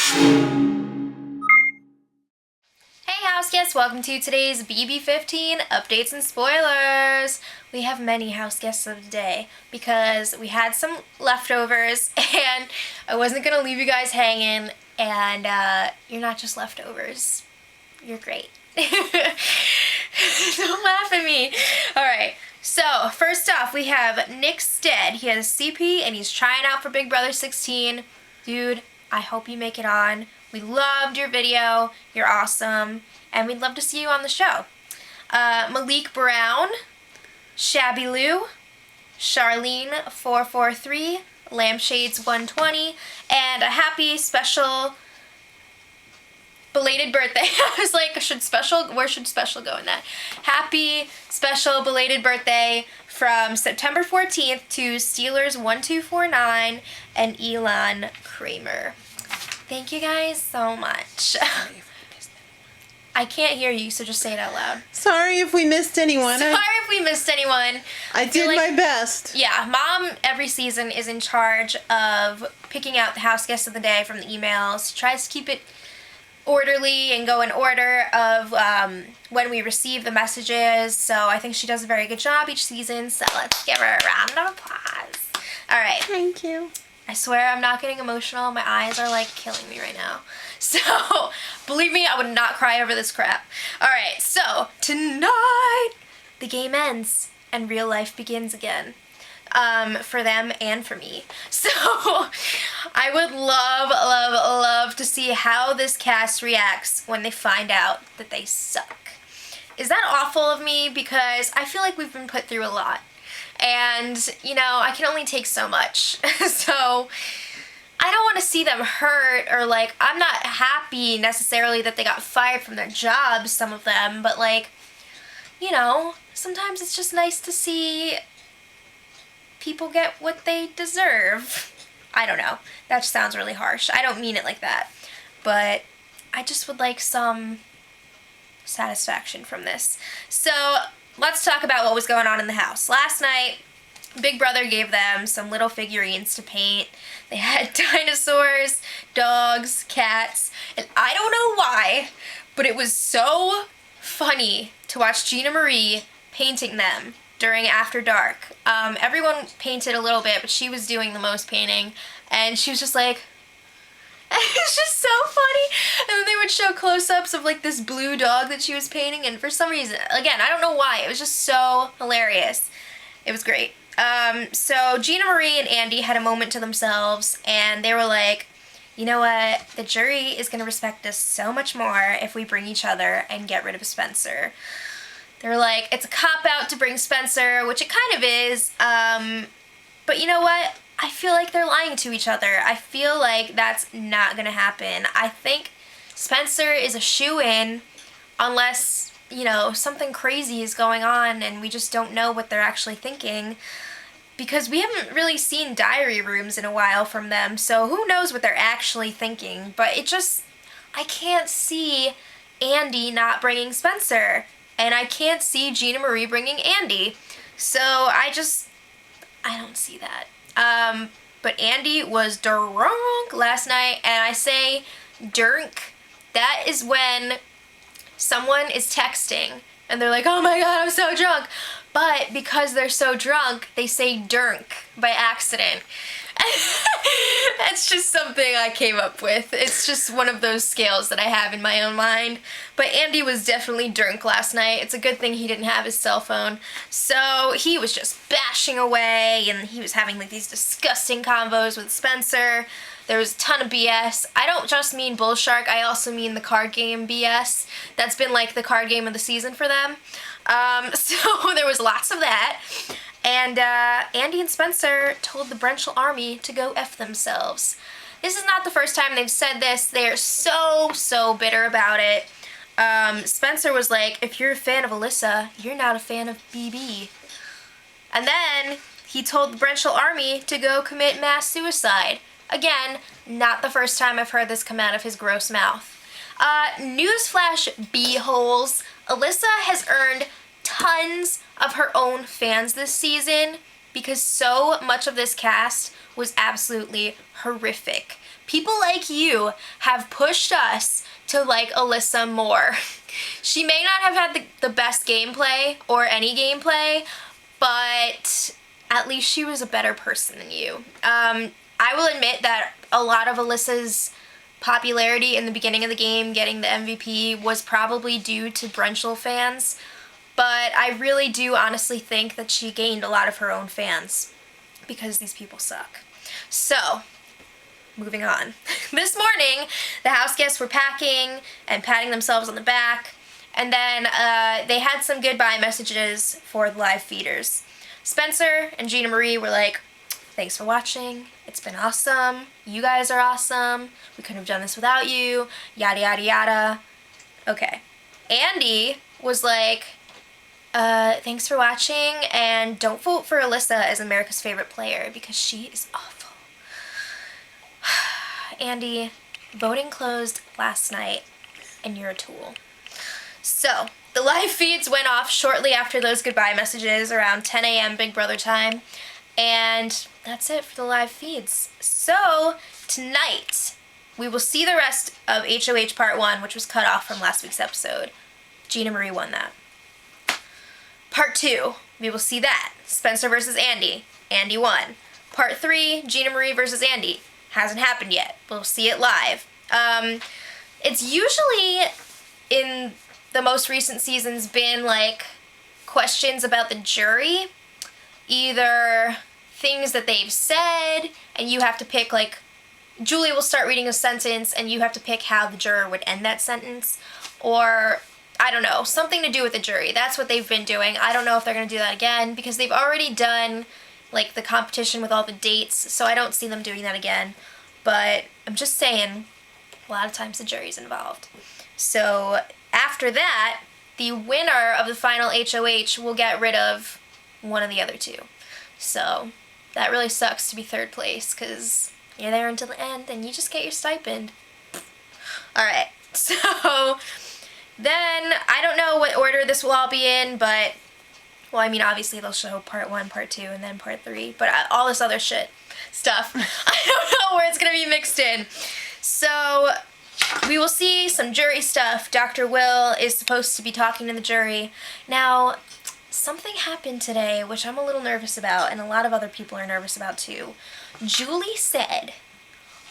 Hey house guests, welcome to today's BB15 updates and spoilers. We have many house guests of the day because we had some leftovers and I wasn't gonna leave you guys hanging, and you're not just leftovers, you're great. Don't laugh at me. Alright, so first off we have Nick Stead. He has CP and he's trying out for Big Brother 16. Dude, I hope you make it on. We loved your video. You're awesome. And we'd love to see you on the show. Malik Brown, Shabby Lou, Charlene443, Lampshades120, and a happy special belated birthday. I was like, where should special go in that? Happy special belated birthday from September 14th to Steelers1249 and Elon Kramer. Thank you guys so much. I can't hear you, so just say it out loud. Sorry if we missed anyone. I did my best. Yeah, Mom every season is in charge of picking out the house guest of the day from the emails. She tries to keep it orderly and go in order of when we receive the messages. So I think she does a very good job each season. So let's give her a round of applause. All right. Thank you. I swear I'm not getting emotional. My eyes are like killing me right now. So, believe me, I would not cry over this crap. Alright, so, tonight, the game ends and real life begins again. For them and for me. So, I would love to see how this cast reacts when they find out that they suck. Is that awful of me? Because I feel like we've been put through a lot. And, you know, I can only take so much. So, I don't want to see them hurt, or like, I'm not happy necessarily that they got fired from their jobs, some of them, but like, you know, sometimes it's just nice to see people get what they deserve. I don't know. That just sounds really harsh. I don't mean it like that. But I just would like some satisfaction from this. So, let's talk about what was going on in the house. Last night, Big Brother gave them some little figurines to paint. They had dinosaurs, dogs, cats, and I don't know why, but it was so funny to watch Gina Marie painting them during After Dark. Everyone painted a little bit, but she was doing the most painting, and she was just like, it's just so funny. And then they would show close-ups of like this blue dog that she was painting, and for some reason, again, I don't know why, it was just so hilarious. It was great. So Gina Marie and Andy had a moment to themselves, and they were like, you know what, the jury is going to respect us so much more if we bring each other and get rid of Spencer. They were like, it's a cop-out to bring Spencer, which it kind of is, but you know what? I feel like they're lying to each other. I feel like that's not going to happen. I think Spencer is a shoo-in unless, you know, something crazy is going on and we just don't know what they're actually thinking. Because we haven't really seen diary rooms in a while from them, so who knows what they're actually thinking. But it just, I can't see Andy not bringing Spencer. And I can't see Gina Marie bringing Andy. So I don't see that. But Andy was drunk last night, and I say drunk. That is when someone is texting and they're like, oh my god, I'm so drunk. But because they're so drunk, they say drunk by accident. That's just something I came up with. It's just one of those scales that I have in my own mind. But Andy was definitely drunk last night. It's a good thing he didn't have his cell phone. So he was just bashing away, and he was having like these disgusting convos with Spencer. There was a ton of BS. I don't just mean Bull Shark, I also mean the card game BS. That's been like the card game of the season for them. So there was lots of that. And Andy and Spencer told the Brenchel Army to go F themselves. This is not the first time they've said this. They're so bitter about it. Spencer was like, if you're a fan of Alyssa, you're not a fan of BB. And then he told the Brenchel Army to go commit mass suicide. Again, not the first time I've heard this come out of his gross mouth. Newsflash, b-holes. Alyssa has earned tons of her own fans this season because so much of this cast was absolutely horrific. people like you have pushed us to like Alyssa more. She may not have had the best gameplay or any gameplay, but at least she was a better person than you. I will admit that a lot of Alyssa's popularity in the beginning of the game, getting the MVP, was probably due to Brunchel fans, but I really do honestly think that she gained a lot of her own fans because these people suck. So, moving on. This morning, the house guests were packing and patting themselves on the back, and then they had some goodbye messages for the live feeders. Spencer and Gina Marie were like, thanks for watching, it's been awesome, you guys are awesome, we couldn't have done this without you, yada yada yada. Okay. Andy was like, thanks for watching, and don't vote for Alyssa as America's favorite player because she is awful. Andy, voting closed last night, and you're a tool. So, the live feeds went off shortly after those goodbye messages, around 10 a.m. Big Brother time, and that's it for the live feeds. So, tonight, we will see the rest of HOH Part 1, which was cut off from last week's episode. Gina Marie won that. Part 2, we will see that. Spencer versus Andy. Andy won. Part 3, Gina Marie versus Andy. Hasn't happened yet. We'll see it live. It's usually, in the most recent seasons, been like questions about the jury. Either things that they've said, and you have to pick, like, Julie will start reading a sentence, and you have to pick how the juror would end that sentence. Or, I don't know, something to do with the jury. That's what they've been doing. I don't know if they're going to do that again, because they've already done, like, the competition with all the dates, so I don't see them doing that again. But I'm just saying, a lot of times the jury's involved. So, after that, the winner of the final HOH will get rid of one of the other two. So, that really sucks to be third place, because you're there until the end, and you just get your stipend. Alright, so then, I don't know what order this will all be in, but, well, I mean, obviously they'll show part 1, part 2, and then part 3, but all this other stuff, I don't know where it's gonna be mixed in. So, we will see some jury stuff. Dr. Will is supposed to be talking to the jury. Now, something happened today, which I'm a little nervous about, and a lot of other people are nervous about too. Julie said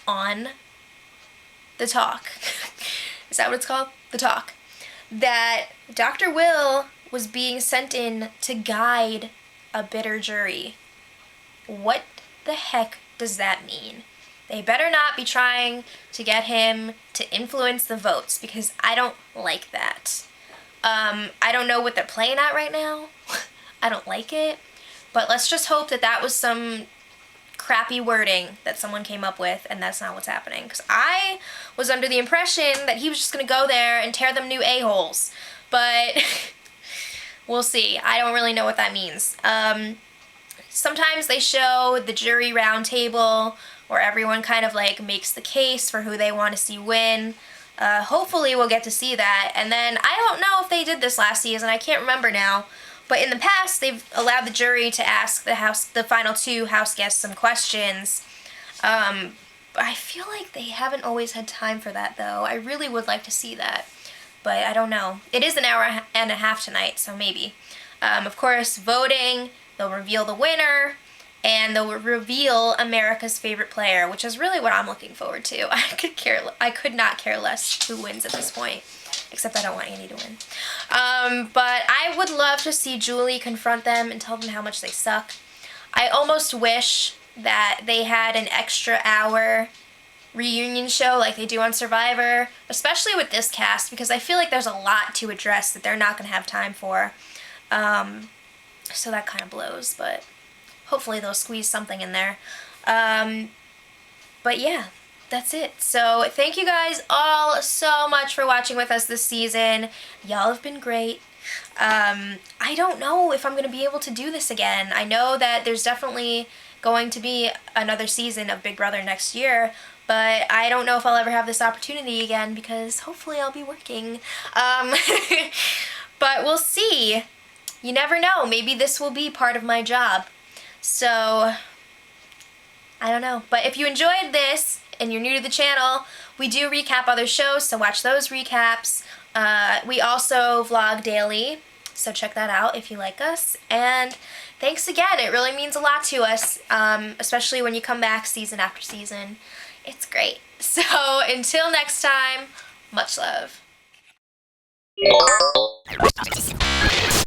on The Talk, is that what it's called? The Talk, that Dr. Will was being sent in to guide a bitter jury. What the heck does that mean? They better not be trying to get him to influence the votes, because I don't like that. I don't know what they're playing at right now. I don't like it. But let's just hope that that was some crappy wording that someone came up with, and that's not what's happening. Because I was under the impression that he was just going to go there and tear them new a-holes. But we'll see. I don't really know what that means. Sometimes they show the jury round table where everyone kind of like makes the case for who they want to see win. Hopefully we'll get to see that. And then I don't know if they did this last season. I can't remember now. But in the past, they've allowed the jury to ask the final 2 house guests some questions. I feel like they haven't always had time for that, though. I really would like to see that. But I don't know. It is an hour and a half tonight, so maybe. Of course, voting, they'll reveal the winner, and they'll reveal America's favorite player, which is really what I'm looking forward to. I could not care less who wins at this point, except I don't want Andy to win. But I would love to see Julie confront them and tell them how much they suck. I almost wish that they had an extra hour reunion show like they do on Survivor, especially with this cast, because I feel like there's a lot to address that they're not going to have time for. So that kind of blows, but hopefully they'll squeeze something in there. But yeah, that's it. So thank you guys all so much for watching with us this season. Y'all have been great. I don't know if I'm going to be able to do this again. I know that there's definitely going to be another season of Big Brother next year, but I don't know if I'll ever have this opportunity again, because hopefully I'll be working. But we'll see. You never know. Maybe this will be part of my job. So, I don't know. But if you enjoyed this, and you're new to the channel, we do recap other shows, so watch those recaps. We also vlog daily, so check that out if you like us. And thanks again. It really means a lot to us, especially when you come back season after season. It's great. So until next time, much love.